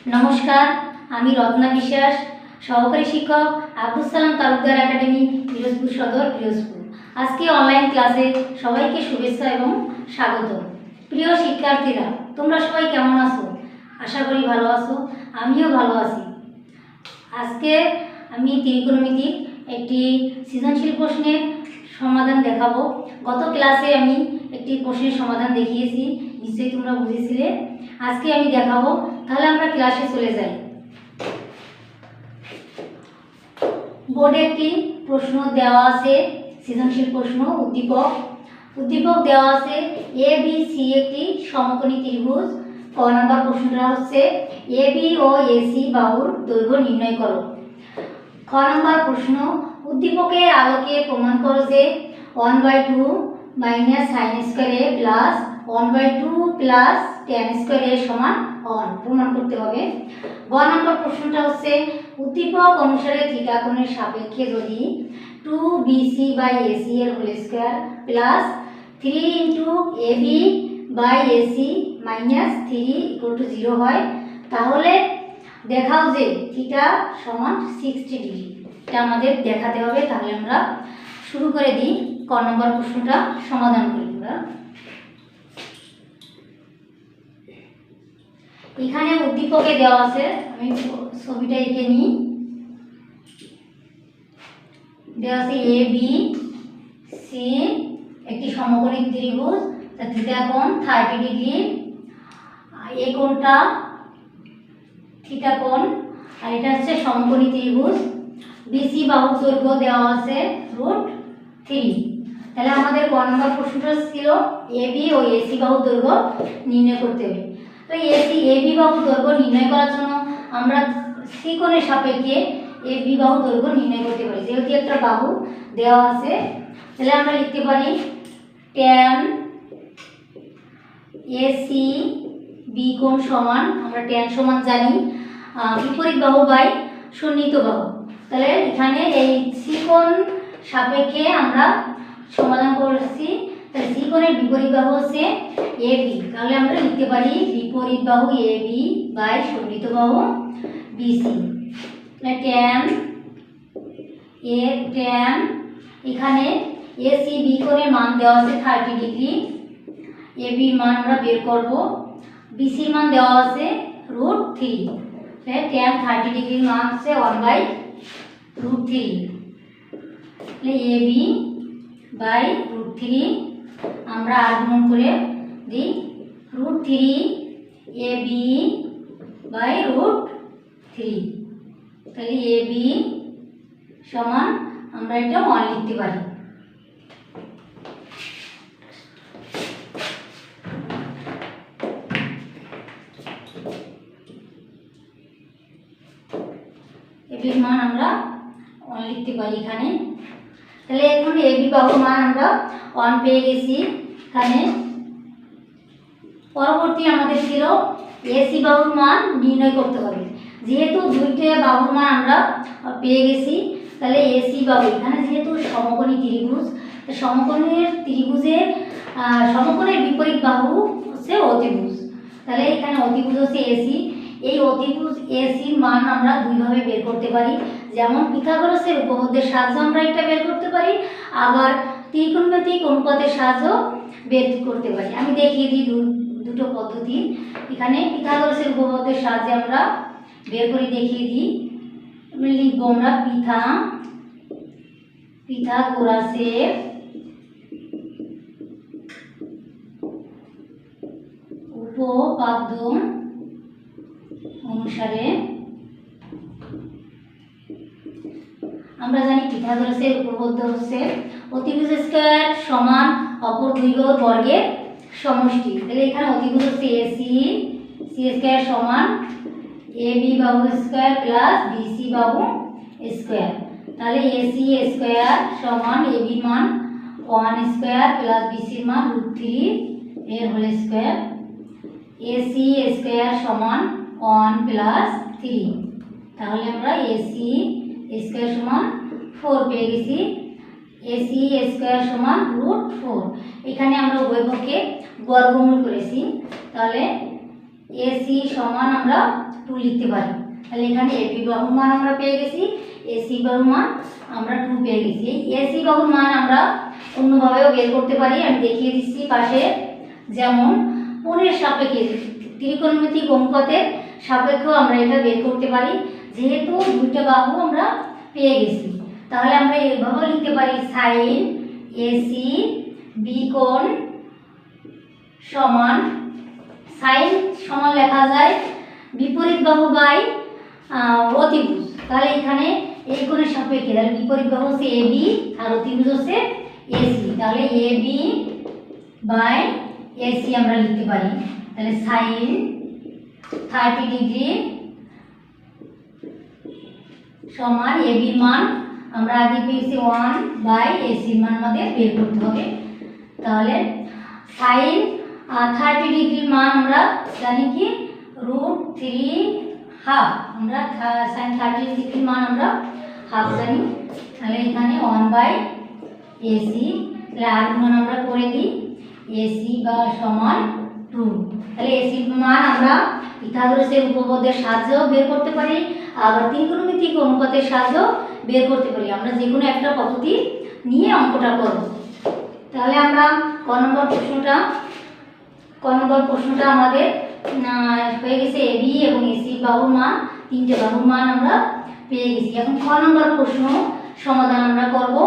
নমস্কার, আমি রত্না বিশ্বাস, সহকারী শিক্ষক আব্দুল সালাম তালুকদার একাডেমি, পিরোজপুর সদর, পিরোজপুর। আজকে অনলাইন ক্লাসে সবাইকে শুভেচ্ছা এবং স্বাগত। প্রিয় শিক্ষার্থীরা, তোমরা সবাই কেমন আছো? আশা করি ভালো আছো, আমিও ভালো আছি। আজকে আমি ত্রিকোণমিতির একটি সৃজনশীল প্রশ্নের সমাধান দেখাবো। গত ক্লাসে আমি একটি প্রশ্নের সমাধান দেখিয়েছি, নিশ্চয়ই তোমরা বুঝেছিলে। আজকে আমি দেখাবো, তাহলে আমরা ক্লাসে চলে যাই। বোর্ডে একটি প্রশ্ন দেওয়া আছে, সৃজনশীল প্রশ্ন, উদ্দীপক দেওয়া আছে এ বি সি একটি সমকোণী ত্রিভুজ। ক নম্বর প্রশ্নটা হচ্ছে এ বি ও এসি বাহুর দৈর্ঘ্য নির্ণয় করো। খ নম্বর প্রশ্ন, উদ্দীপকের আলোকে প্রমাণ করো যে 1/2 মাইনাস সাইন স্কয়ার এ প্লাস 1/2 প্লাস ট্যান স্কয়ার এ সমান 1 প্রমাণ করতে হবে। গ নম্বর প্রশ্নটা হচ্ছে উদ্দীপক অনুসারে থিটা কোণের সাপেক্ষে যদি 2bc/ac এর whole square plus 3 * ab/ac minus 3 = 0 হয়, তাহলে দেখাও যে থিটা সমান 60 ডিগ্রি। এটা আমাদের দেখাতে হবে। তাহলে আমরা শুরু করে দিই, ক নম্বর প্রশ্নটা সমাধান করি। আমরা এখানে উদ্দীপকে দেওয়া আছে, আমি ছবিটা এঁকে নিই। দেওয়া আছে এ বি সি একটি সমকোণী ত্রিভুজ, তার থিটা কোণ 30 ডিগ্রি, এই কোণটা থিটা কোণ, আর এটা হচ্ছে সমকোণী ত্রিভুজ। বিসি বাহুর দৈর্ঘ্য দেওয়া আছে √3। তাহলে আমাদের ক নম্বর প্রশ্নটা ছিল এ বি ও এসি বাহুর দৈর্ঘ্য নির্ণয় করতে হবে। তো এ বি বাহুর দৈর্ঘ্য নির্ণয় করার জন্য আমরা সি কোণের সাপেক্ষে এ বি বাহুর দৈর্ঘ্য নির্ণয় করতে পারি। যেহেতু একটা বাহু দেওয়া আছে, তাহলে আমরা লিখতে পারি ট্যান এসি বি কোণ সমান, আমরা ট্যান সমান জানি বিপরীত বাহু বাই সন্নিহিত বাহু। তাহলে এখানে এই সি কোণ সাপেক্ষে আমরা সমাধান করছি। তাহলে সি কোণের বিপরীত বাহু হচ্ছে এ বি। তাহলে আমরা লিখতে পারি বিপরীত বাহু এ বি বাই সন্নিহিত বাহু বিসি। তাহলে ট্যান এখানে এসি বি কোণের মান দেওয়া আছে 30 ডিগ্রি, এ বির মান আমরা বের করব। বিসির মান দেওয়া আছে √3। তাহলে ট্যান 30 ডিগ্রির মান হচ্ছে 1/√3। তাহলে এ বি বাই √3 আমরা আগুণ করে দিই √3 এ বি বাই √3। তাহলে এ বি সমান আমরা এটা 1 লিখতে পারি। এবির মান আমরা 1 লিখতে পারি এখানে। তাহলে এখন এবি বাহুর মান আমরা 1 পেয়ে গেছি। এখানে পরবর্তী আমাদের ছিল এসি বাহুর মান নির্ণয় করতে হবে। যেহেতু দুইটা বাহুর মান আমরা পেয়ে গেছি, তাহলে এসি বাহু এখানে যেহেতু সমকোণী ত্রিভুজ, সমকোণের ত্রিভুজের সমকোণের বিপরীত বাহু হচ্ছে অতিভুজ। তাহলে এখানে অতিভুজ হচ্ছে এসি। এই অতিভুজ এসির মান আমরা দুইভাবে বের করতে পারি। যেমন পিথাগোরাসের উপপাদ্যের সাহায্যে আমরা এটা বের করতে পারি, আবার ত্রিকোণমিতিক অনুপাতের সাহায্যে বের করতে পারি। আমি দেখিয়ে দিই দুটো পদ্ধতি। এখানে পিথাগোরাসের উপপাদ্যের সাহায্যে আমরা বের করে দেখিয়ে দিই। লিখবো আমরা পিথাগোরাসের উপপাদ্য অনুসারে আমরা জানি পিথাগোরাসের উপপাদ্য হচ্ছে অতিভুজ স্কয়ার সমান অপর দুই বাহুর বর্গের সমষ্টি। তাহলে এখানে অতিভুজ হচ্ছে এসি স্কয়ার সমান এ বি বাহু স্কয়ার প্লাস বিসি বাহু স্কয়ার। তাহলে এসি স্কয়ার সমান এ বি মান 1 স্কয়ার প্লাস বিসির মান √3 এর হোল স্কয়ার। এসি স্কয়ার সমান 1 প্লাস 3। তাহলে আমরা এসি স্কয়ার সমান 4 পেয়ে গেছি। এসি স্কয়ার সমান √4। এখানে আমরা উভয় পক্ষে বর্গমূল করেছি। তাহলে এসি সমান আমরা 2 লিখতে পারি। তাহলে এখানে এবি বাহুর মান আমরা পেয়ে গেছি, এসি বাহুর মান আমরা 2 পেয়ে গেছি। এই এসি বাহুর মান আমরা অন্যভাবেও বের করতে পারি, আমি দেখিয়ে দিচ্ছি পাশে। যেমন কোণের সাপেক্ষে ত্রিকোণমিতিক অনুপাতের সাপেক্ষেও আমরা এটা বের করতে পারি। যেহেতু দুইটা বাহু আমরা পেয়ে গেছি, তাহলে আমরা এভাবেও লিখতে পারি সাইন এসি বি কোণ সমান, সাইন সমান লেখা যায় বিপরীত বাহু বাই অতিভুজ। তাহলে এখানে এই কোণের সাপেক্ষে তাহলে বিপরীত বাহু হচ্ছে এবি আর অতিভুজ হচ্ছে এসি, তাহলে এবি বাই এসি আমরা লিখতে পারি। তাহলে সাইন 30 ডিগ্রি সমান এবির মান আমরা আগে পেয়েছি 1 বাই এসির মান আমাদের বের করতে হবে। তাহলে সাইন 30 ডিগ্রির মান আমরা জানি কি √3 হাফ, আমরা সাইন 30 ডিগ্রির মান আমরা হাফ জানি। তাহলে এখানে 1 বাই এসি, তাহলে আর মান আমরা করে দিই এসি বা সমান 2। তাহলে এসির মান আমরা পিথাগোরাসের উপপাদ্যের সাহায্যেও বের করতে পারি, আবার ত্রিকোণমিতিক অনুপাতের সাহায্যেও বের করতে পারি। আমরা যে কোনো একটা পদ্ধতি নিয়ে অঙ্কটা করব। তাহলে আমরা ক নম্বর প্রশ্নটা আমাদের হয়ে গেছে এবি এবং এসি বাহুর মান, তিনটে বাহুর মান আমরা পেয়ে গেছি। এখন খ নম্বর প্রশ্ন সমাধান আমরা করব।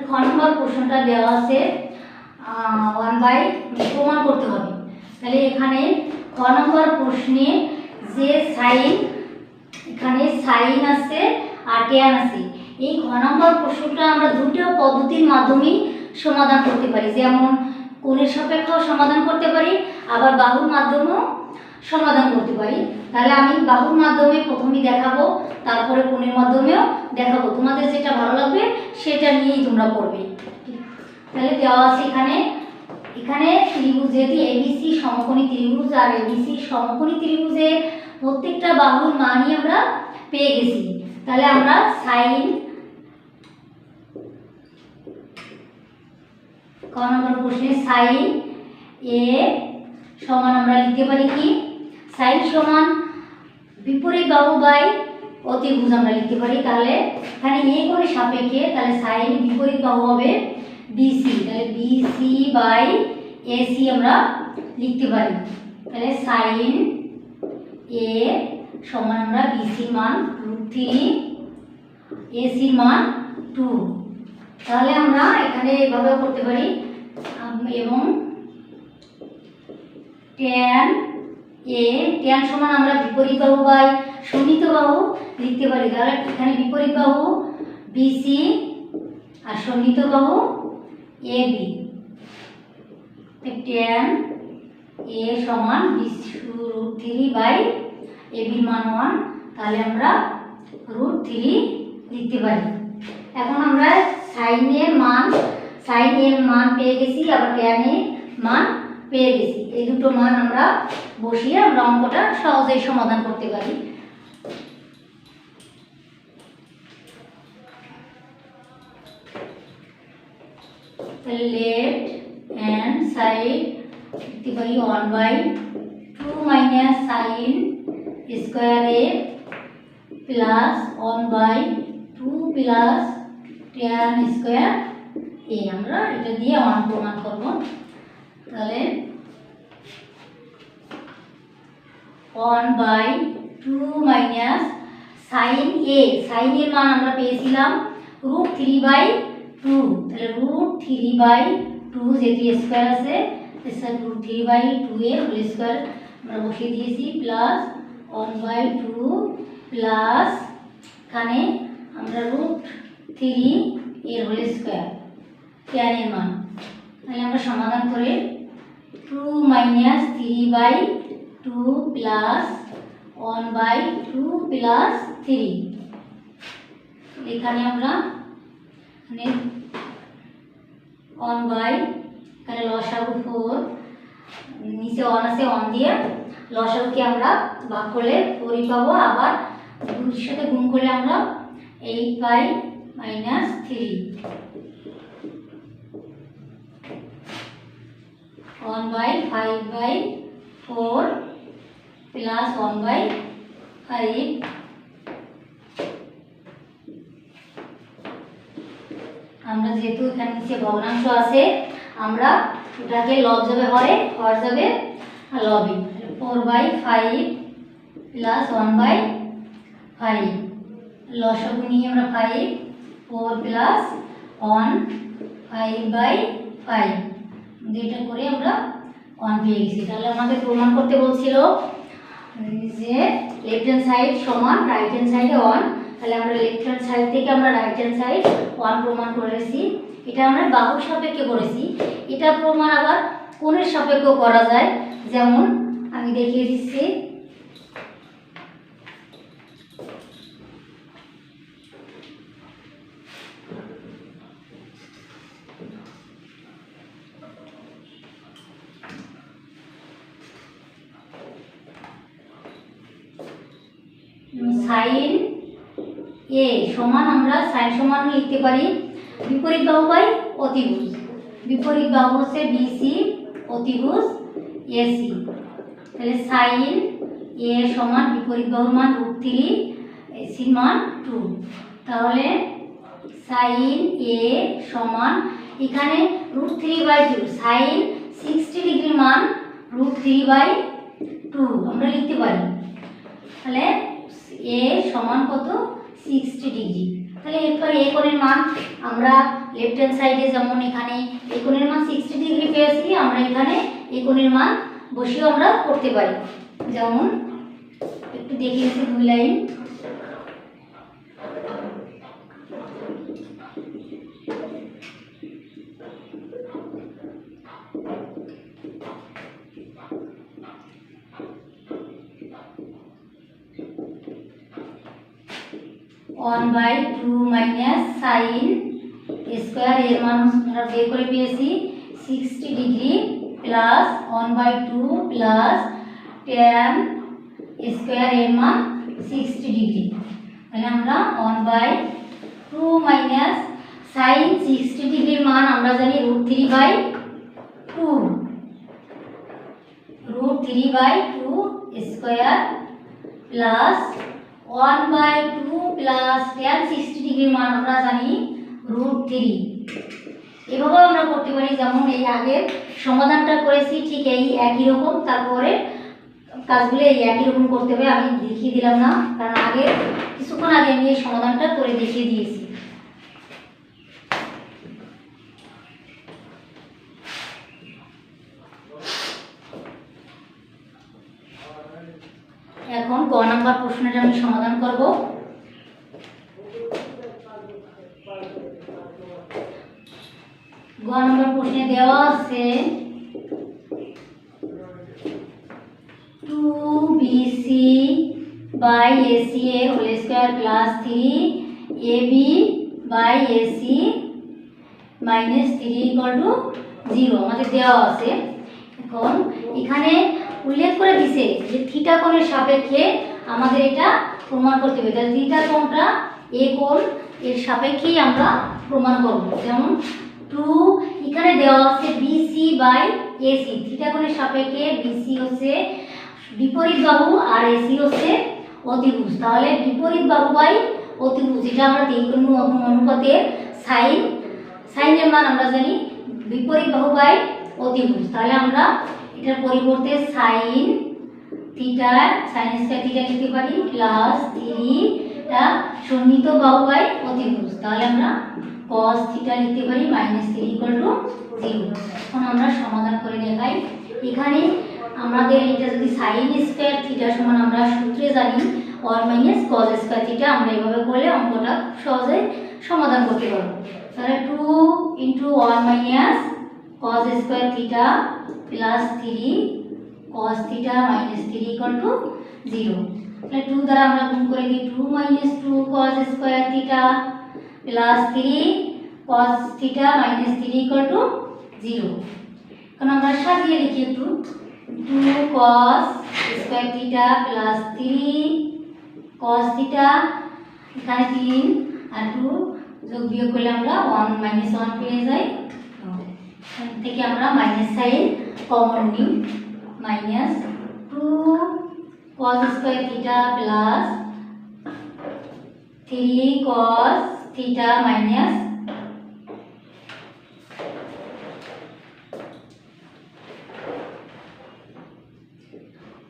খ নম্বর প্রশ্নটা দেওয়া আছে 1 বাই প্রমাণ করতে হবে। তাহলে এখানে খ নম্বর প্রশ্নে যে সাইন, এখানে সাইন আছে আর ট্যান আছে, এই খ নম্বর প্রশ্নটা আমরা দুটো পদ্ধতির মাধ্যমেই সমাধান করতে পারি। যেমন কোণের সাপেক্ষেও সমাধান করতে পারি, আবার বাহুর মাধ্যমেও সমাধান করতে পারি। তাহলে আমি বাহুর মাধ্যমে প্রথমেই দেখাবো, তারপরে কোণের মাধ্যমেও দেখাবো। তোমাদের যেটা ভালো লাগবে সেটা নিয়েই তোমরা করবে। তাহলে দেওয়া আছে এখানে ত্রিভুজ, যেহেতু এবিসি সমকোণী ত্রিভুজ আর এবিসি সমকোণী ত্রিভুজের প্রত্যেকটা বাহুর মানই আমরা পেয়ে গেছি। তাহলে আমরা সাইন ক নম্বর প্রশ্নে সাইন এ সমান আমরা লিখতে পারি কি সাইন সমান বিপরীত বাহু বাই অতিভুজ আমরা লিখতে পারি। তাহলে এখানে এ কোণের সাপেক্ষে তাহলে সাইন বিপরীত বাহু হবে বিসি, তাহলে বিসি বাই এসি আমরা লিখতে পারি। তাহলে সাইন এ সমান আমরা বিসির মান √3, এসির মান 2। তাহলে আমরা এখানে এভাবে করতে পারি। এবং ট্যান ট্যান সমান আমরা বিপরীত বাহু বাই সন্নিহিত বাহু লিখতে পারি। তাহলে এখানে বিপরীত বাহু বিসি আর সন্নিহিত বাহু এবি, ট্যান এ সমান √3 বাই এবির মান 1, তাহলে আমরা √3 লিখতে পারি। এখন আমরা সাইনের মান পেয়ে গেছি, আবার ট্যানের মান পেয়ে গেছি। এই দুটো মান আমরা বসিয়ে আমরা অঙ্কটা সহজেই সমাধান করতে পারি। লেফট হ্যান্ড সাইড লিখতে পারি 1/2 মাইনাস সাইন স্কোয়ার এ প্লাস 1/2 প্লাস ট্যান স্কোয়ার এ। আমরা এটা দিয়ে 1 প্রমাণ করব। তাহলে 1/2 মাইনাস সাইন এর মান আমরা পেয়েছিলাম √3/2, তাহলে √3/2 যেহেতু স্কোয়ার আছে √3/2 এর হোল স্কোয়ার আমরা বসিয়ে দিয়েছি, প্লাস 1/2 প্লাস এখানে আমরা √3 এর হোল স্কোয়ার ট্যান এর মান। তাহলে আমরা সমাধান করে 2 মাইনাস 3/2 প্লাস 1/2 প্লাস 3, এখানে আমরা 1 বাই এখানে লসাগু 4 নিচে 1 আছে 1 দিয়ে লসাগুকে আমরা ভাগ করলে 4ই পাবো, আবার 2 এর সাথে গুণ করলে আমরা 8 by minus 3 1 by 5 by 4 plus 1 by 5 আমরা যেহেতু এখানে নিচে ভগ্নাংশ আছে আমরা এটাকে লব যাবে হরে, হর যাবে লবে। 4 বাই 5 প্লাস 1 বাই 5 লসাগু নিয়ে আমরা 5 4 প্লাস 1 5 বাই 5 এটা করে আমরা 1 পেয়ে গেছি। তাহলে আমাদের প্রমাণ করতে বলছিল যে লেফট হ্যান্ড সাইড সমান রাইট হ্যান্ড সাইডে 1, তাহলে আমরা লেফট হ্যান্ড সাইড থেকে আমরা রাইট হ্যান্ড সাইড 1 প্রমাণ করেছি। এটা আমরা বাহুর সাপেক্ষে করেছি। এটা প্রমাণ আবার কোণের সাপেক্ষেও করা যায়, যেমন আমি দেখিয়ে দিচ্ছি। সাইন এ সমান আমরা সাইন সমান লিখতে পারি বিপরীত বাহু বাই অতিভুজ। বিপরীত বাহু হচ্ছে বিসি, অতিভুজ এসি। তাহলে সাইন এ সমান বিপরীত বাহুর মান √3, এসির মান 2। তাহলে সাইন এ সমান এখানে √3/2, সাইন 60 ডিগ্রির মান √3/2 আমরা লিখতে পারি। তাহলে এ সমান কত 60 ডিগ্রি। তাহলে এরপর এ কোণের মান আমরা লেফট হ্যান্ড সাইডে যেমন এখানে এ কোণের মান 60 ডিগ্রি পেয়েছি, আমরা এখানে এ কোণের মান বসিয়ে আমরা করতে পারি। যেমন একটু দেখিয়েছি 2 line. One by two minus sine square एर मान আমরা বের করে পেয়েছি 60 degree plus 1 by 2 plus tan square এর মান 60 ডিগ্রি। তাহলে আমরা 1 বাই 2 মাইনাস sin 60 ডিগ্রির মান আমরা জানি √3/2 square plus 1 by 2 plus tan 60 ডিগ্রির মান আমরা জানি √3। এভাবে আমরা করতে পারি, যেমন এই আগের সমাধানটা করেছি ঠিক এই একই রকম, তারপরে কাজগুলো এই একই রকম করতে হবে। আমি দেখিয়ে দিলাম না, কারণ আগে কিছুক্ষণ আগে আমি এই সমাধানটা করে দেখিয়ে দিয়েছি। এখন গ নাম্বার প্রশ্নটা আমি সমাধান করব। গ নাম্বার প্রশ্নে দেওয়া আছে 2bc by aca whole square plus 3ab by ac minus 3 equal to 0 আমাদের দেওয়া আছে। এখন এখানে উল্লেখ করে দিছে যে থিটা কোণের সাপেক্ষে আমাদের এটা প্রমাণ করতে হবে। তাহলে থিটা কোণটা এ কোণ এর সাপেক্ষেই আমরা প্রমাণ করব। যেমন 2 এখানে দেওয়া আছে বিসি বাই এসি, থিটা কোণের সাপেক্ষে বিসি হচ্ছে বিপরীত বাহু আর এসি হচ্ছে অতিভুজ। তাহলে বিপরীত বাহু বাই অতিভুজ, এটা আমরা তিনকোণ অনুপাতের সাইনের মান আমরা জানি বিপরীত বাহু বাই অতিভুজ। তাহলে আমরা এটার পরিবর্তে sine theta sine square theta লিখতে পারি প্লাস 3টা সন্নিহিত বাহু বাই অতিভুজ। তাহলে আমরা cos থিটা লিখতে পারি মাইনাস 3 ইকুয়াল টু 0। এখন আমরা সমাধান করে দেখাই। এখানে আমাদের এটা যদি সাইন স্কয়ার থিটা সমান আমরা সূত্রে জানি 1 মাইনাস cos স্কয়ার থিটা, আমরা এভাবে করলে অঙ্কটা সহজে সমাধান করতে পারব। তাহলে 2 * 1 minus cos square theta plus 3 cos theta minus 3 equal to 0। তাহলে 2 দ্বারা আমরা গুণ করে দিই 2 - 2 cos square theta plus 3 cos theta minus 3 equal to 0। এখন আমরা সাজিয়ে লিখি একটু 2 cos square theta plus 3 cos theta, এখানে 3 আর 2 যোগ বিয়োগ করলে আমরা 1 minus 1 পেয়ে যাই। এখান থেকে আমরা মাইনাস সাইন কমন নিই, minus 2 cos square theta plus 3 cos theta minus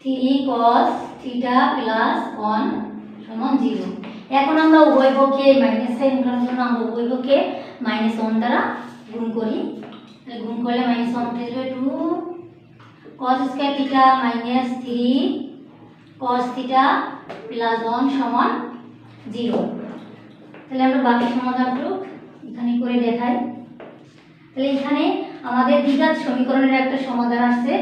3 cos theta plus 1 সমান 0। এখন আমরা উভয় পক্ষে মাইনাস সাইন করার জন্য আমরা উভয় পক্ষে -1 দ্বারা গুণ করি। তাহলে গুণ করলে -1 উঠে যাবে 2 cos square theta minus 3 cos theta plus 1 সমান 0। তাহলে আমরা বাকি সমাধানটুকু এখানে করে দেখাই। তাহলে এখানে আমাদের দ্বিঘাত সমীকরণের একটা সমাধান আসছে,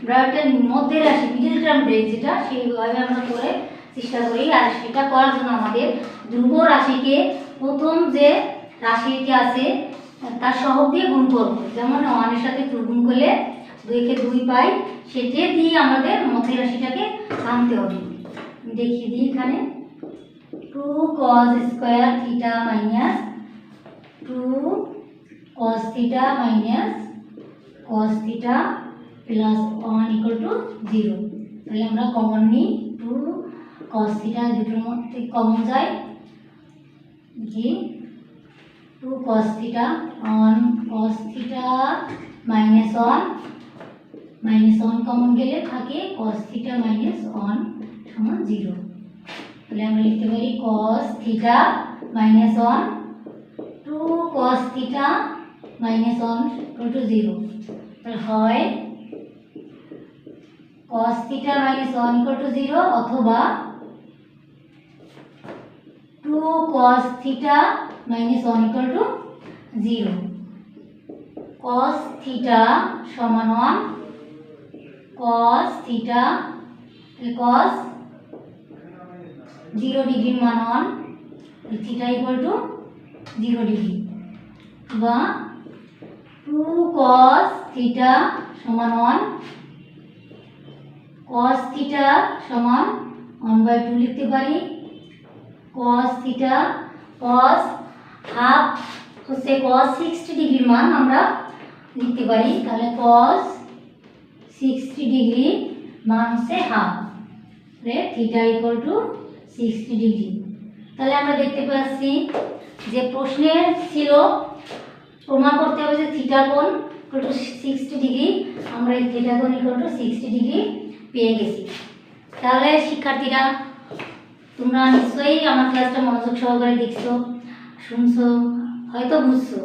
ব্র্যাকেটের মধ্যে রাশি মিডল টার্ম ব্রেক যেটা সেইভাবে আমরা করে চেষ্টা করি। আর সেটা করার জন্য আমাদের ধ্রুব রাশিকে প্রথম যে রাশিটি আছে তার সহগ দিয়ে গুণ করব। যেমন 1 এর সাথে 2 গুণ করলে 2 কে 2 পাই, সেটা দিয়ে আমাদের মধ্যে রাশিটাকে আনতে হবে। দেখিয়ে দিই এখানে 2 cos square theta minus 2 cos theta minus cos theta plus 1 equal to 0। তাহলে আমরা কমন নিই 2 cos theta দুটোর মধ্যে কমন যায়, কি 2 cos theta 1 cos theta minus 1 common গেলে থাকে cos theta minus 1 সমান 0। তাহলে আমরা লিখতে পারি cos theta minus 1 2 cos theta minus 1 equal to 0। তাহলে হয় cos theta minus 1 equal to 0 অথবা 2 cos theta minus 1 equal to 0। cos theta সমান 1 cos theta cos 0 ডিগ্রি মান 1 theta equal to 0 ডিগ্রি, বা 2 cos theta সমান 1 cos theta সমান 1/2 লিখতে পারি। cos theta cos হাফ হচ্ছে cos 60 ডিগ্রির মান আমরা লিখতে পারি। তাহলে cos 60 ডিগ্রি মান হচ্ছে half, theta equal to 60 degree. তাহলে আমরা দেখতে পাচ্ছি যে প্রশ্নে ছিল প্রমাণ করতে হবে যে থিটা কোণ ইকুয়াল টু 60 ডিগ্রি, আমরা এই থিটা কোণ ইকুয়াল টু 60 ডিগ্রি পেয়ে গেছি। তাহলে শিক্ষার্থীরা তোমরা নিশ্চয়ই আমার ক্লাসটা মনোযোগ সহকারে দেখছো, শুনছো, হয়তো বুঝছো।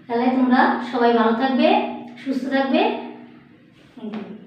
তাহলে তোমরা সবাই ভালো থাকবে, সুস্থ থাকবে। Thank you.